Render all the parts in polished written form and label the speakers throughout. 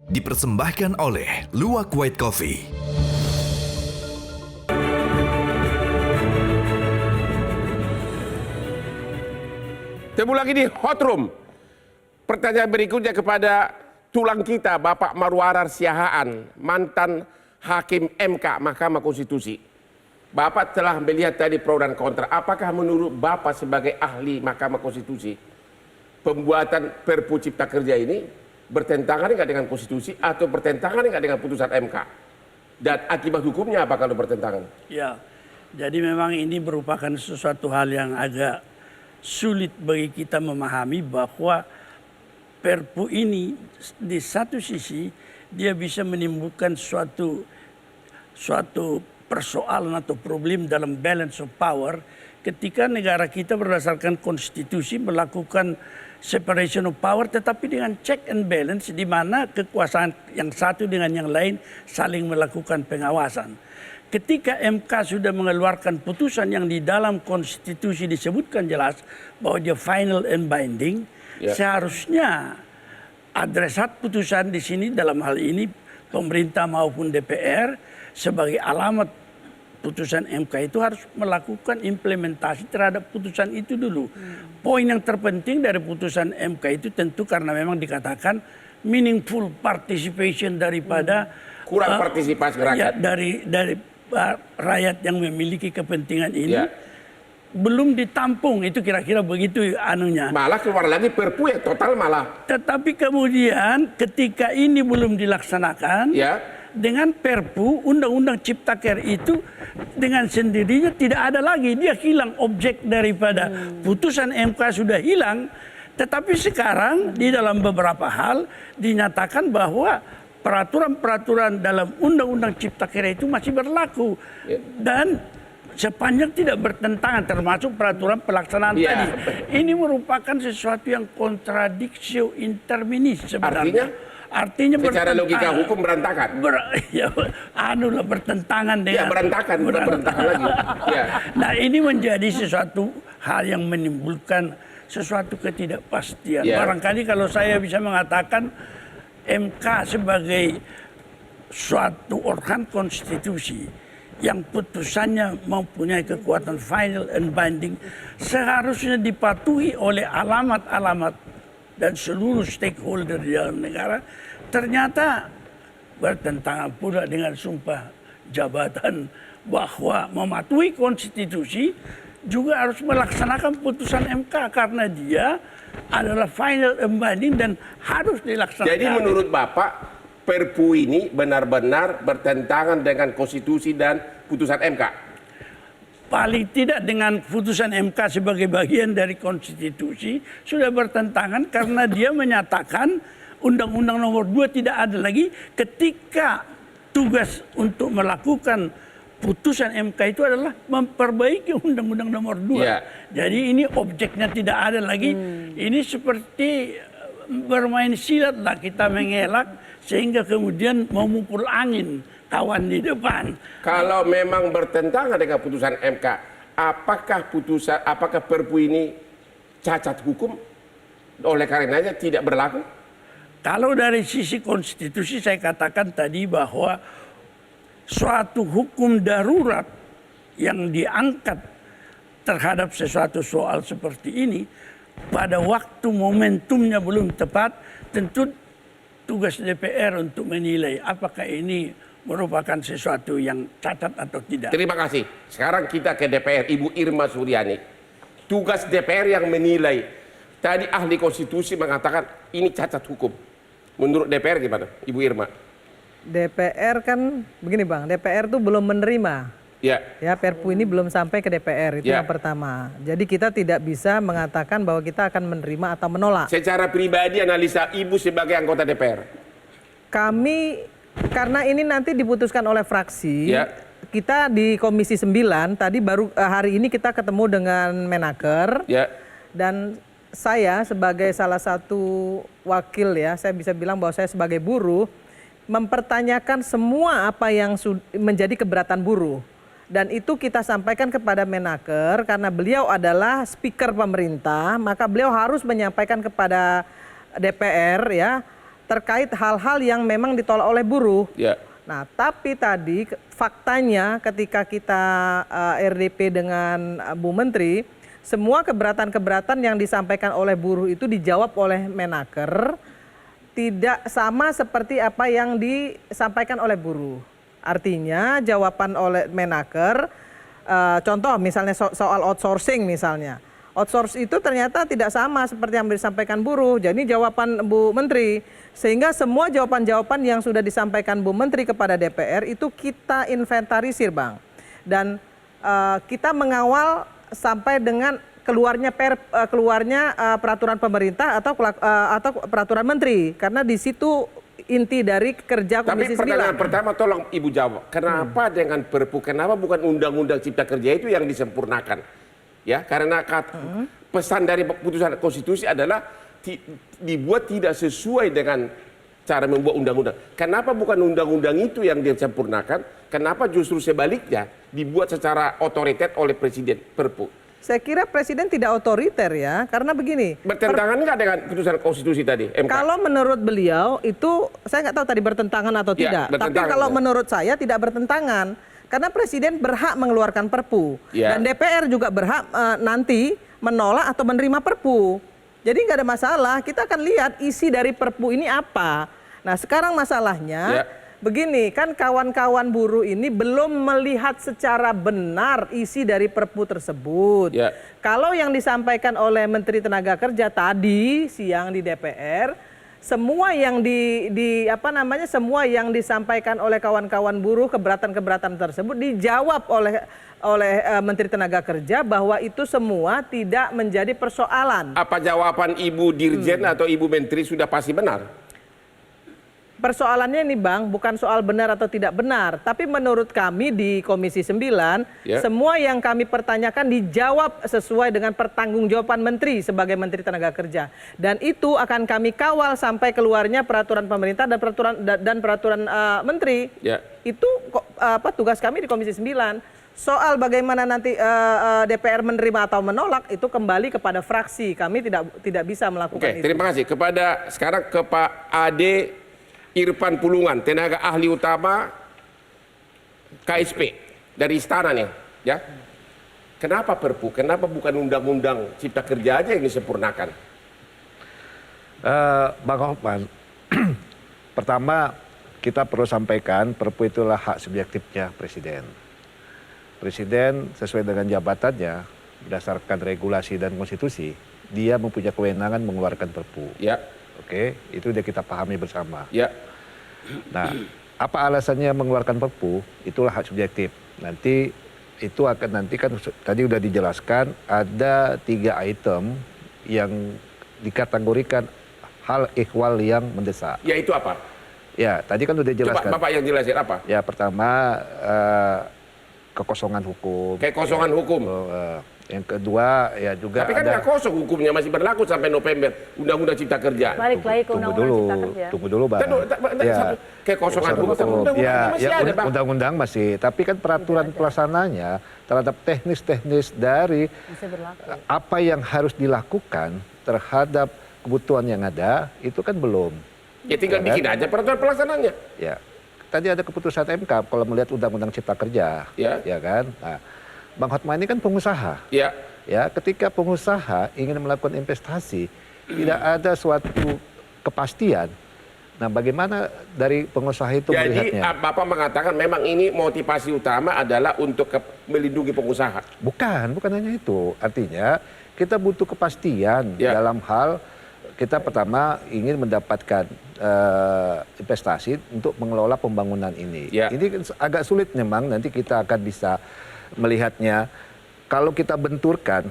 Speaker 1: dipersembahkan oleh Luwak White Coffee.
Speaker 2: Temu lagi di Hot Room. Pertanyaan berikutnya kepada tulang kita, Bapak Marwarar Siahaan, mantan Hakim MK Mahkamah Konstitusi. Bapak telah melihat tadi pro dan kontra. Apakah menurut Bapak sebagai ahli Mahkamah Konstitusi, pembuatan Perpu Cipta Kerja ini bertentangan nggak dengan konstitusi atau bertentangan nggak dengan putusan MK? Dan akibat hukumnya apa kalau bertentangan?
Speaker 3: Ya, jadi memang ini merupakan sesuatu hal yang agak sulit bagi kita memahami bahwa Perpu ini di satu sisi dia bisa menimbulkan suatu persoalan atau problem dalam balance of power ketika negara kita berdasarkan konstitusi melakukan separation of power tetapi dengan check and balance di mana kekuasaan yang satu dengan yang lain saling melakukan pengawasan. Ketika MK sudah mengeluarkan putusan yang di dalam konstitusi disebutkan jelas bahwa dia final and binding, seharusnya adresat putusan di sini dalam hal ini pemerintah maupun DPR sebagai alamat putusan MK itu harus melakukan implementasi terhadap putusan itu dulu. Poin yang terpenting dari putusan MK itu tentu karena memang dikatakan meaningful participation daripada
Speaker 2: kurang partisipasi rakyat.
Speaker 3: Ya, dari rakyat yang memiliki kepentingan ini belum ditampung, itu kira-kira begitu anunya.
Speaker 2: Malah keluar lagi Perpu yang total malah.
Speaker 3: Tetapi kemudian ketika ini belum dilaksanakan, dengan Perpu Undang-Undang Cipta Kerja itu dengan sendirinya tidak ada lagi, dia hilang objek daripada putusan MK sudah hilang. Tetapi sekarang di dalam beberapa hal dinyatakan bahwa peraturan-peraturan dalam Undang-Undang Cipta Kerja itu masih berlaku dan sepanjang tidak bertentangan termasuk peraturan pelaksanaan tadi. Ini merupakan sesuatu yang kontradiksi interminis sebenarnya. Artinya
Speaker 2: secara logika hukum berantakan.
Speaker 3: Bertentangan dengan
Speaker 2: berantakan lagi.
Speaker 3: Nah, ini menjadi sesuatu hal yang menimbulkan sesuatu ketidakpastian. Barangkali kalau saya bisa mengatakan MK sebagai suatu organ konstitusi yang putusannya mempunyai kekuatan final and binding seharusnya dipatuhi oleh alamat-alamat dan seluruh stakeholder di dalam negara, ternyata bertentangan pula dengan sumpah jabatan bahwa mematuhi konstitusi juga harus melaksanakan putusan MK karena dia adalah final and binding dan harus dilaksanakan.
Speaker 2: Jadi menurut Bapak Perpu ini benar-benar bertentangan dengan konstitusi dan putusan MK?
Speaker 3: Paling tidak dengan putusan MK sebagai bagian dari konstitusi sudah bertentangan karena dia menyatakan Undang-Undang Nomor 2 tidak ada lagi ketika tugas untuk melakukan putusan MK itu adalah memperbaiki Undang-Undang Nomor 2. Jadi ini objeknya tidak ada lagi. Ini seperti bermain silat lah, kita mengelak sehingga kemudian memukul angin kawan di depan.
Speaker 2: Kalau memang bertentangan dengan putusan MK, apakah Perpu ini cacat hukum? Oleh karenanya tidak berlaku?
Speaker 3: Kalau dari sisi konstitusi saya katakan tadi bahwa suatu hukum darurat yang diangkat terhadap sesuatu soal seperti ini pada waktu momentumnya belum tepat, tentu tugas DPR untuk menilai apakah ini merupakan sesuatu yang cacat atau tidak.
Speaker 2: Terima kasih. Sekarang kita ke DPR, Ibu Irma Suryani. Tugas DPR yang menilai. Tadi ahli konstitusi mengatakan ini cacat hukum. Menurut DPR gimana, Ibu Irma?
Speaker 4: DPR kan begini Bang, DPR tuh belum menerima. Ya, Perpu ini belum sampai ke DPR, itu yang pertama. Jadi kita tidak bisa mengatakan bahwa kita akan menerima atau menolak.
Speaker 2: Secara pribadi analisa Ibu sebagai anggota DPR?
Speaker 4: Kami, karena ini nanti diputuskan oleh fraksi, kita di Komisi 9, tadi baru hari ini kita ketemu dengan Menaker. Dan saya sebagai salah satu wakil saya bisa bilang bahwa saya sebagai buruh, mempertanyakan semua apa yang menjadi keberatan buruh. Dan itu kita sampaikan kepada Menaker karena beliau adalah speaker pemerintah, maka beliau harus menyampaikan kepada DPR terkait hal-hal yang memang ditolak oleh buruh.
Speaker 2: Ya.
Speaker 4: Nah, tapi tadi faktanya ketika kita RDP dengan Bu Menteri, semua keberatan-keberatan yang disampaikan oleh buruh itu dijawab oleh Menaker, tidak sama seperti apa yang disampaikan oleh buruh. Artinya jawaban oleh Menaker, contoh misalnya soal outsourcing misalnya. Outsource itu ternyata tidak sama seperti yang disampaikan buruh. Jadi jawaban Bu Menteri. Sehingga semua jawaban-jawaban yang sudah disampaikan Bu Menteri kepada DPR itu kita inventarisir, Bang. Dan kita mengawal sampai dengan keluarnya peraturan pemerintah atau peraturan menteri. Karena di situ inti dari kerja Komisi 9. Tapi
Speaker 2: pertanyaan pertama tolong Ibu jawab. Kenapa dengan Perpu, kenapa bukan Undang-Undang Cipta Kerja itu yang disempurnakan? Ya, karena pesan dari putusan konstitusi adalah dibuat tidak sesuai dengan cara membuat undang-undang. Kenapa bukan undang-undang itu yang disempurnakan? Kenapa justru sebaliknya dibuat secara otoriter oleh Presiden Perpu?
Speaker 4: Saya kira Presiden tidak otoriter ya, karena begini.
Speaker 2: Bertentangan nggak dengan putusan konstitusi tadi, MK? Kalau
Speaker 4: menurut beliau itu, saya nggak tahu tadi bertentangan atau tidak. Tapi kalau menurut saya tidak bertentangan. Karena Presiden berhak mengeluarkan Perpu. Dan DPR juga berhak nanti menolak atau menerima Perpu. Jadi nggak ada masalah, kita akan lihat isi dari Perpu ini apa. Nah sekarang masalahnya, begini, kan kawan-kawan buruh ini belum melihat secara benar isi dari Perpu tersebut. Kalau yang disampaikan oleh Menteri Tenaga Kerja tadi siang di DPR, semua yang semua yang disampaikan oleh kawan-kawan buruh, keberatan-keberatan tersebut dijawab oleh Menteri Tenaga Kerja bahwa itu semua tidak menjadi persoalan.
Speaker 2: Apa jawaban Ibu Dirjen atau Ibu Menteri sudah pasti benar?
Speaker 4: Persoalannya ini Bang, bukan soal benar atau tidak benar. Tapi menurut kami di Komisi 9, semua yang kami pertanyakan dijawab sesuai dengan pertanggungjawaban Menteri sebagai Menteri Tenaga Kerja. Dan itu akan kami kawal sampai keluarnya peraturan pemerintah dan peraturan Menteri. Itu tugas kami di Komisi 9. Soal bagaimana nanti DPR menerima atau menolak, itu kembali kepada fraksi. Kami tidak bisa melakukan itu.
Speaker 2: Terima kasih. Sekarang ke Pak Ade Irfan Pulungan, tenaga ahli utama KSP dari Istana nih, ya. Kenapa Perpu? Kenapa bukan Undang-Undang Cipta Kerja aja yang disempurnakan?
Speaker 5: Bang Hotman, pertama kita perlu sampaikan Perpu itulah hak subjektifnya Presiden. Presiden sesuai dengan jabatannya berdasarkan regulasi dan konstitusi, dia mempunyai kewenangan mengeluarkan Perpu. Oke, itu dia kita pahami bersama. Nah, apa alasannya mengeluarkan Perpu? Itulah hak subjektif. Nanti itu akan kan tadi sudah dijelaskan ada 3 item yang dikategorikan hal ehwal yang mendesak.
Speaker 2: Yaitu apa?
Speaker 5: Ya, tadi kan sudah dijelaskan.
Speaker 2: Coba Bapak yang jelasin apa?
Speaker 5: Ya, pertama kekosongan hukum.
Speaker 2: Kekosongan hukum.
Speaker 5: Yang kedua ya juga
Speaker 2: tapi kan nggak kosong hukumnya, masih berlaku sampai November Undang-Undang Cipta Kerja.
Speaker 6: Balik lagi ke Undang-Undang Cipta Kerja.
Speaker 5: Tunggu dulu Bang.
Speaker 2: Kekosongan hukum
Speaker 5: ya,
Speaker 2: masih ada Bang.
Speaker 5: Undang-undang masih, tapi kan peraturan pelaksananya terhadap teknis-teknis dari apa yang harus dilakukan terhadap kebutuhan yang ada itu kan belum.
Speaker 2: Ya tinggal bikin aja peraturan pelaksananya.
Speaker 5: Ya. Tadi ada keputusan MK kalau melihat Undang-Undang Cipta Kerja, ya kan. Nah, Bang Hotman ini kan pengusaha. Ya, ketika pengusaha ingin melakukan investasi, tidak ada suatu kepastian. Nah, bagaimana dari pengusaha itu melihatnya?
Speaker 2: Jadi Bapak mengatakan memang ini motivasi utama adalah untuk melindungi pengusaha.
Speaker 5: Bukan hanya itu. Artinya kita butuh kepastian dalam hal kita pertama ingin mendapatkan investasi untuk mengelola pembangunan ini. Ini agak sulit memang, nanti kita akan bisa melihatnya. Kalau kita benturkan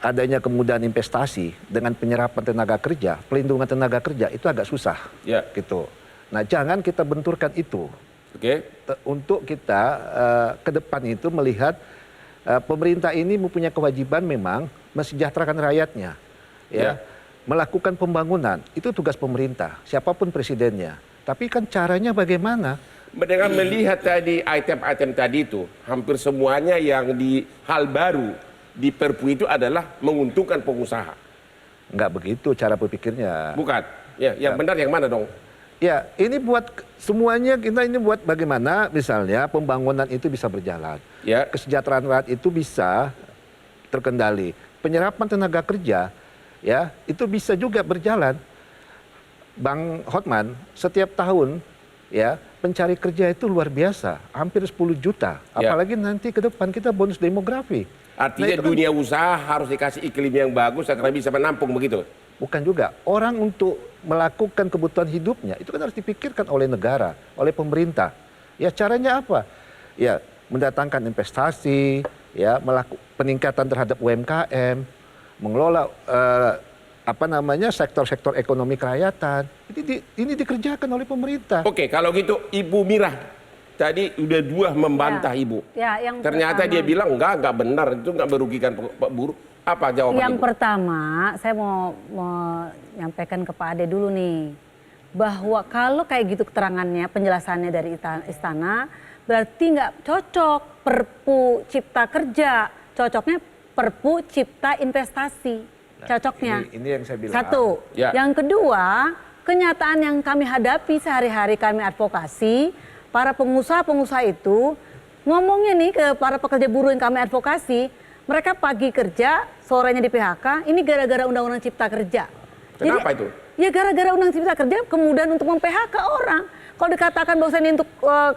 Speaker 5: adanya kemudahan investasi dengan penyerapan tenaga kerja, pelindungan tenaga kerja itu agak susah, gitu. Nah, jangan kita benturkan itu. Untuk kita ke depan itu melihat pemerintah ini mempunyai kewajiban memang mensejahterakan rakyatnya, melakukan pembangunan itu tugas pemerintah, siapapun presidennya. Tapi kan caranya bagaimana?
Speaker 2: Dengan melihat tadi item-item tadi itu, hampir semuanya yang di hal baru di Perpu itu adalah menguntungkan pengusaha.
Speaker 5: Enggak begitu cara berpikirnya.
Speaker 2: Bukan? Ya, yang benar yang mana dong?
Speaker 5: Ya, ini buat semuanya, kita ini buat bagaimana misalnya pembangunan itu bisa berjalan.
Speaker 2: Ya.
Speaker 5: Kesejahteraan rakyat itu bisa terkendali. Penyerapan tenaga kerja ya, itu bisa juga berjalan. Bang Hotman, setiap tahun ya, pencari kerja itu luar biasa, hampir 10 juta.
Speaker 2: Ya.
Speaker 5: Apalagi nanti ke depan kita bonus demografi.
Speaker 2: Artinya
Speaker 5: Nah,
Speaker 2: dunia usaha harus dikasih iklim yang bagus agar bisa menampung begitu.
Speaker 5: Bukan juga. Orang untuk melakukan kebutuhan hidupnya itu kan harus dipikirkan oleh negara, oleh pemerintah. Ya caranya apa? Ya mendatangkan investasi, ya peningkatan terhadap UMKM, mengelola sektor-sektor ekonomi kerakyatan. Ini dikerjakan oleh pemerintah.
Speaker 2: Oke, kalau gitu Ibu Mirah tadi udah membantah Ibu.
Speaker 6: Ya, yang
Speaker 2: Ternyata
Speaker 6: pertama,
Speaker 2: dia bilang enggak benar, itu enggak merugikan buruh. Apa jawaban
Speaker 6: yang
Speaker 2: Ibu?
Speaker 6: pertama, saya mau menyampaikan ke Pak Ade dulu nih, bahwa kalau kayak gitu keterangannya, penjelasannya dari istana, berarti nggak cocok Perpu Cipta Kerja, cocoknya Perpu Cipta Investasi, cocoknya.
Speaker 5: Ini yang saya bilang.
Speaker 6: Satu.
Speaker 2: Ya.
Speaker 6: Yang kedua, kenyataan yang kami hadapi sehari-hari kami advokasi, para pengusaha-pengusaha itu ngomongnya nih ke para pekerja buruh yang kami advokasi, mereka pagi kerja, sorenya di PHK, ini gara-gara Undang-Undang Cipta Kerja.
Speaker 2: Kenapa itu?
Speaker 6: Ya gara-gara Undang Cipta Kerja kemudian untuk mem-PHK orang. Kalau dikatakan bahwa ini untuk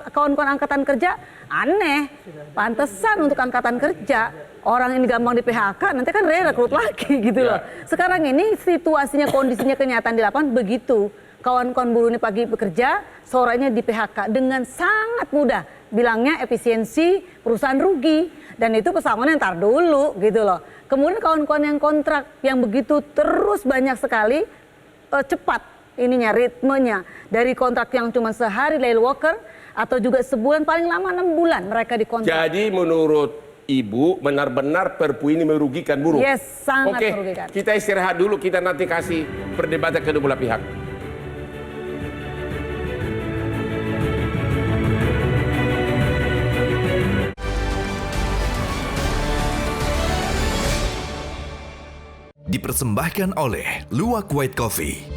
Speaker 6: kawan-kawan angkatan kerja, aneh. Pantesan untuk angkatan kerja. Orang ini gampang di PHK, nanti kan rekrut lagi gitu loh. Sekarang ini situasinya, kondisinya, kenyataan di lapangan begitu. Kawan-kawan buruh ini pagi bekerja, sorenya di PHK dengan sangat mudah. Bilangnya efisiensi, perusahaan rugi. Dan itu pesangonnya ntar dulu gitu loh. Kemudian kawan-kawan yang kontrak yang begitu terus banyak sekali, cepat ininya, ritmenya. Dari kontrak yang cuma sehari lay worker, atau juga sebulan, paling lama 6 bulan mereka dikontrak.
Speaker 2: Jadi menurut Ibu benar-benar Perpu ini merugikan buruh?
Speaker 6: Yes, sangat
Speaker 2: Oke,
Speaker 6: merugikan.
Speaker 2: kita istirahat dulu, kita nanti kasih perdebatan kedua belah pihak.
Speaker 1: Dipersembahkan oleh Luwak White Coffee.